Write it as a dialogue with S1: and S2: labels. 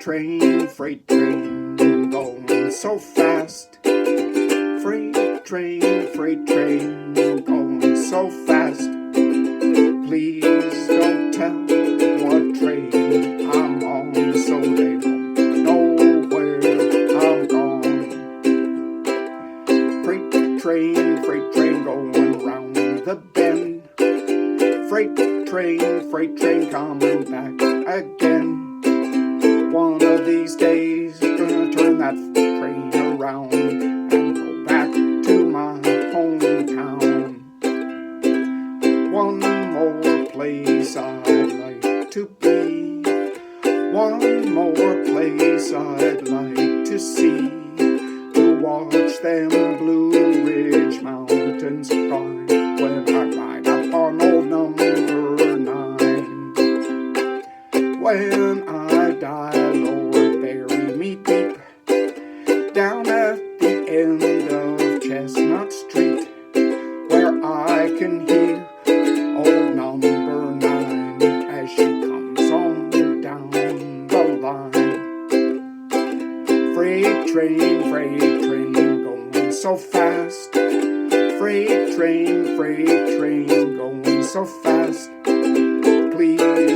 S1: freight train, going so fast. Freight train, going so fast. Please don't tell what train I'm on, so they won't know where I'm gone. Freight train, going round the bend. Freight train, coming back again. One of these days, gonna turn that train around and go back to my hometown. One more place I'd like to be. One more place I'd like to see. To watch them Blue Ridge Mountains climb when I ride up on old number 9. When I die, Lord, bury me deep down at the end of Chestnut Street, where I can hear old number 9 as she comes on down the line. Freight train, going so fast. Freight train, going so fast. Please